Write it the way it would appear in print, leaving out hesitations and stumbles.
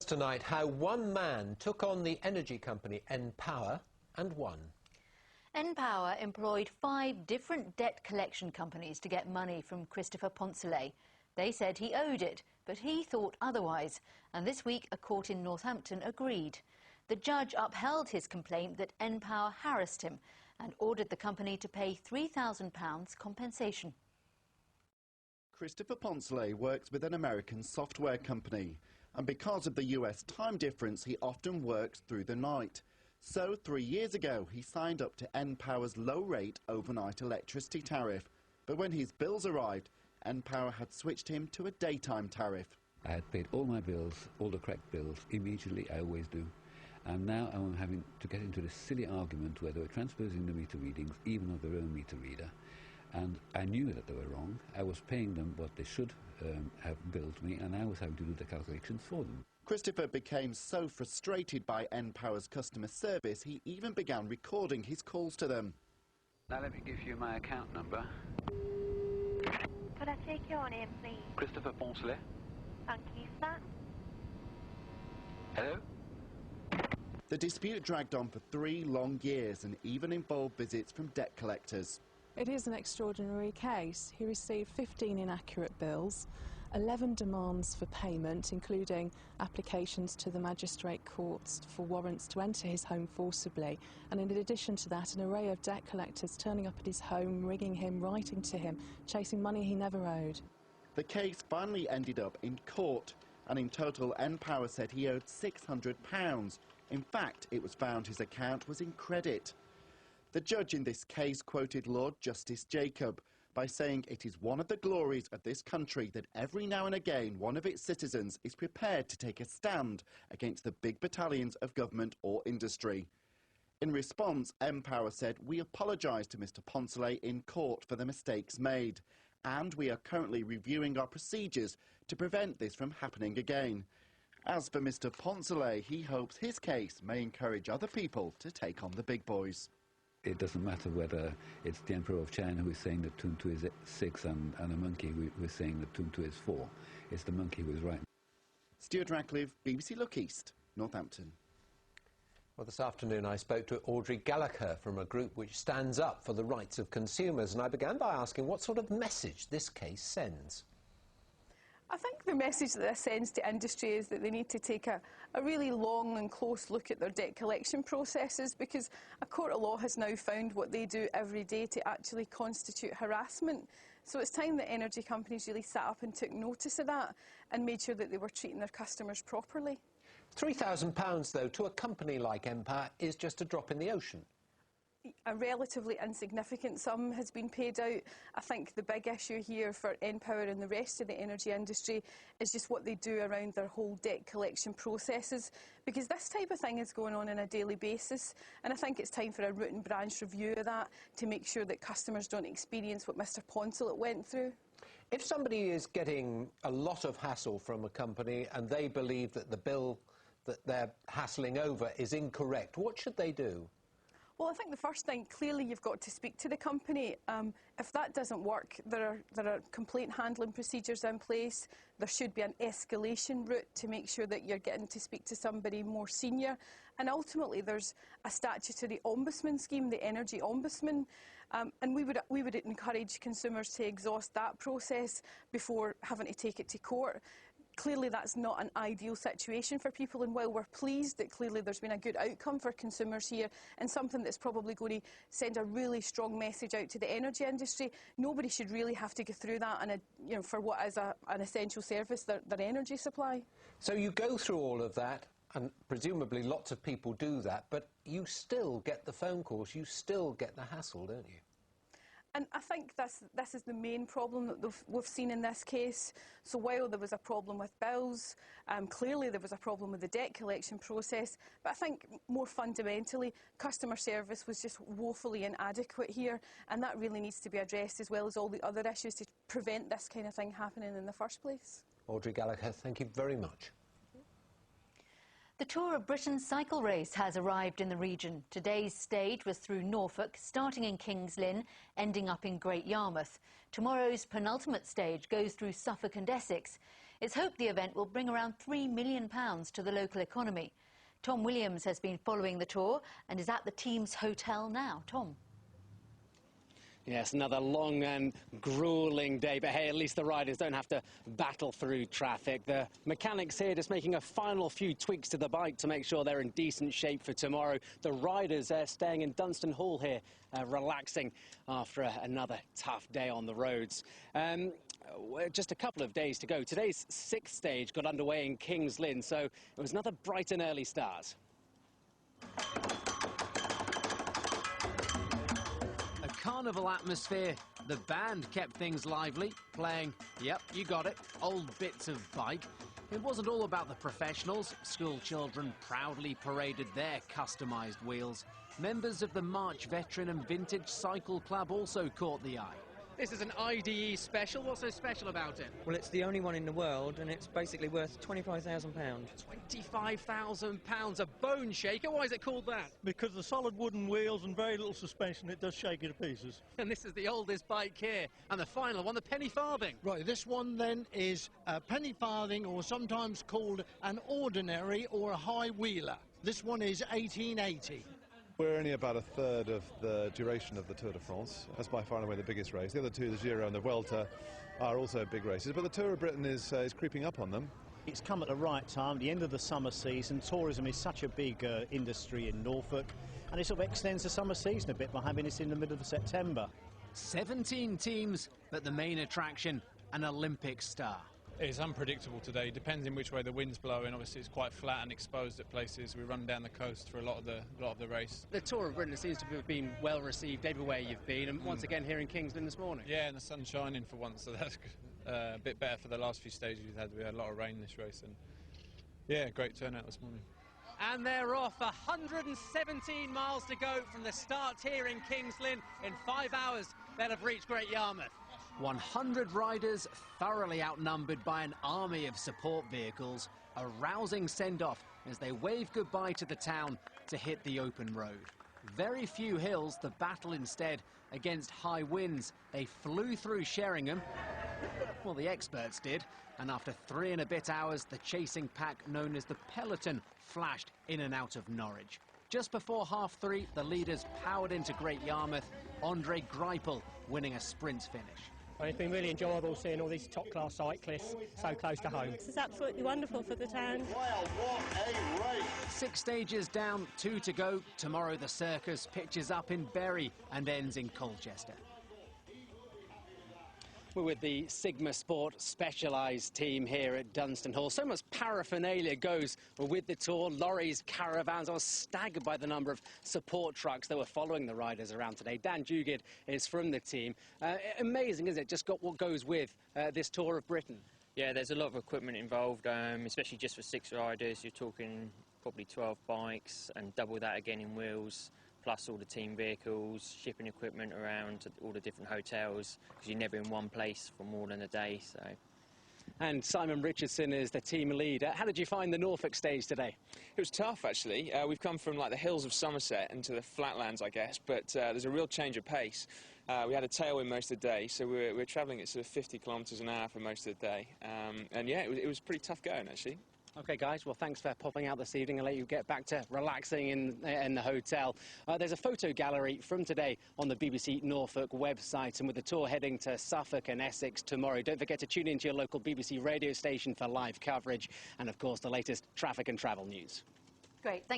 Tonight, how one man took on the energy company npower and won. npower employed 5 different debt collection companies to get money from Christopher Poncelet. They said he owed it, but he thought otherwise. And this week, a court in Northampton agreed. The judge upheld his complaint that npower harassed him and ordered the company to pay £3,000 compensation. Christopher Poncelet works with an American software company, and because of the US time difference, he often works through the night. So 3 years ago, he signed up to npower's low-rate overnight electricity tariff. But when his bills arrived, npower had switched him to a daytime tariff. I had paid all my bills, all the correct bills, immediately. I always do. And now I'm having to get into this silly argument where they were transposing the meter readings, even of their own meter reader. And I knew that they were wrong. I was paying them what they should have billed me, and I was having to do the calculations for them. Christopher became so frustrated by npower's customer service, he even began recording his calls to them. Now let me give you my account number. Could I take your name, please? Christopher Poncelet. Thank you for that. Hello? The dispute dragged on for 3 long years and even involved visits from debt collectors. It is an extraordinary case. He received 15 inaccurate bills, 11 demands for payment, including applications to the magistrate courts for warrants to enter his home forcibly, and in addition to that, an array of debt collectors turning up at his home, ringing him, writing to him, chasing money he never owed. The case finally ended up in court, and in total npower said he owed £600. In fact, it was found his account was in credit. The judge in this case quoted Lord Justice Jacob by saying it is one of the glories of this country that every now and again one of its citizens is prepared to take a stand against the big battalions of government or industry. In response, npower said, "We apologise to Mr Poncelet in court for the mistakes made, and we are currently reviewing our procedures to prevent this from happening again." As for Mr Poncelet, he hopes his case may encourage other people to take on the big boys. It doesn't matter whether it's the Emperor of China who is saying that 2 and 2 is 6 and a monkey who is saying that 2 and 2 is 4. It's the monkey who is right. Stuart Radcliffe, BBC Look East, Northampton. Well, this afternoon I spoke to Audrey Gallagher from a group which stands up for the rights of consumers, and I began by asking what sort of message this case sends. I think the message that this sends to industry is that they need to take a really long and close look at their debt collection processes, because a court of law has now found what they do every day to actually constitute harassment. So it's time that energy companies really sat up and took notice of that and made sure that they were treating their customers properly. £3,000, though, to a company like npower is just a drop in the ocean. A relatively insignificant sum has been paid out. I think the big issue here for npower and the rest of the energy industry is just what they do around their whole debt collection processes, because this type of thing is going on a daily basis, and I think it's time for a root and branch review of that to make sure that customers don't experience what Mr Poncelet went through. If somebody is getting a lot of hassle from a company and they believe that the bill that they're hassling over is incorrect, what should they do? Well, I think the first thing, clearly you've got to speak to the company. If that doesn't work, there are complaint handling procedures in place. There should be an escalation route to make sure that you're getting to speak to somebody more senior. And ultimately, there's a statutory ombudsman scheme, the Energy Ombudsman, and we would encourage consumers to exhaust that process before having to take it to court. Clearly that's not an ideal situation for people, and while we're pleased that clearly there's been a good outcome for consumers here and something that's probably going to send a really strong message out to the energy industry, nobody should really have to go through that for what is an essential service, their energy supply. So you go through all of that, and presumably lots of people do that, but you still get the phone calls, you still get the hassle, don't you? And I think this is the main problem that we've seen in this case. So while there was a problem with bills, clearly there was a problem with the debt collection process, but I think more fundamentally, customer service was just woefully inadequate here, and that really needs to be addressed, as well as all the other issues to prevent this kind of thing happening in the first place. Audrey Gallagher, thank you very much. The Tour of Britain cycle race has arrived in the region. Today's stage was through Norfolk, starting in Kings Lynn, ending up in Great Yarmouth. Tomorrow's penultimate stage goes through Suffolk and Essex. It's hoped the event will bring around £3 million to the local economy. Tom Williams has been following the tour and is at the team's hotel now. Tom. Yes, another long and gruelling day, but hey, at least the riders don't have to battle through traffic. The mechanics here just making a final few tweaks to the bike to make sure they're in decent shape for tomorrow. The riders are staying in Dunstan Hall here, relaxing after another tough day on the roads. Just a couple of days to go. Today's 6th stage got underway in King's Lynn, so it was another bright and early start. Carnival atmosphere. The band kept things lively, playing, yep, you got it, old bits of bike. It wasn't all about the professionals. School children proudly paraded their customised wheels. Members of the March Veteran and Vintage Cycle Club also caught the eye. This is an IDE special. What's so special about it? Well, it's the only one in the world, and it's basically worth £25,000. £25,000, a bone shaker. Why is it called that? Because the solid wooden wheels and very little suspension, it does shake it to pieces. And this is the oldest bike here, and the final one, the penny farthing. Right, this one then is a penny farthing, or sometimes called an ordinary or a high wheeler. This one is 1880. We're only about a third of the duration of the Tour de France. That's by far and away the biggest race. The other two, the Giro and the Vuelta, are also big races, but the Tour of Britain is creeping up on them. It's come at the right time, the end of the summer season. Tourism is such a big industry in Norfolk, and it sort of extends the summer season a bit by having this in the middle of September. 17 teams, but the main attraction, an Olympic star. It's unpredictable today, depending which way the wind's blowing. Obviously it's quite flat and exposed at places. We run down the coast for a lot of the race. The Tour of Britain seems to have been well received everywhere you've been, and once again here in King's Lynn this morning. Yeah, and the sun's shining for once, so that's a bit better for the last few stages we've had. We had a lot of rain this race, and yeah, great turnout this morning. And they're off, 117 miles to go from the start here in King's Lynn. In 5 hours they'll have reached Great Yarmouth. 100 riders, thoroughly outnumbered by an army of support vehicles. A rousing send-off as they wave goodbye to the town to hit the open road. Very few hills, the battle instead against high winds. They flew through Sheringham. Well, the experts did. And after 3 and a bit hours, the chasing pack known as the Peloton flashed in and out of Norwich. Just before 3:30, the leaders powered into Great Yarmouth. Andre Greipel winning a sprint finish. It's been really enjoyable seeing all these top-class cyclists so close to home. This is absolutely wonderful for the town. Wow, what a race! 6 stages down, 2 to go. Tomorrow the circus pitches up in Bury and ends in Colchester. We're with the Sigma Sport Specialised team here at Dunstan Hall. So much paraphernalia goes with the tour. Lorries, caravans. I was staggered by the number of support trucks that were following the riders around today. Dan Dugard is from the team. Amazing, isn't it? Just got what goes with this Tour of Britain. Yeah, there's a lot of equipment involved, especially just for 6 riders. You're talking probably 12 bikes and double that again in wheels, plus all the team vehicles, shipping equipment around to all the different hotels, because you're never in one place for more than a day. So. And Simon Richardson is the team leader. How did you find the Norfolk stage today? It was tough, actually. We've come from like the hills of Somerset into the flatlands, I guess, but there's a real change of pace. We had a tailwind most of the day, so we're travelling at sort of 50 kilometres an hour for most of the day. And yeah, it was pretty tough going, actually. OK, guys, well, thanks for popping out this evening. I'll let you get back to relaxing in the hotel. There's a photo gallery from today on the BBC Norfolk website, and with the tour heading to Suffolk and Essex tomorrow, don't forget to tune into your local BBC radio station for live coverage and, of course, the latest traffic and travel news. Great, thank you.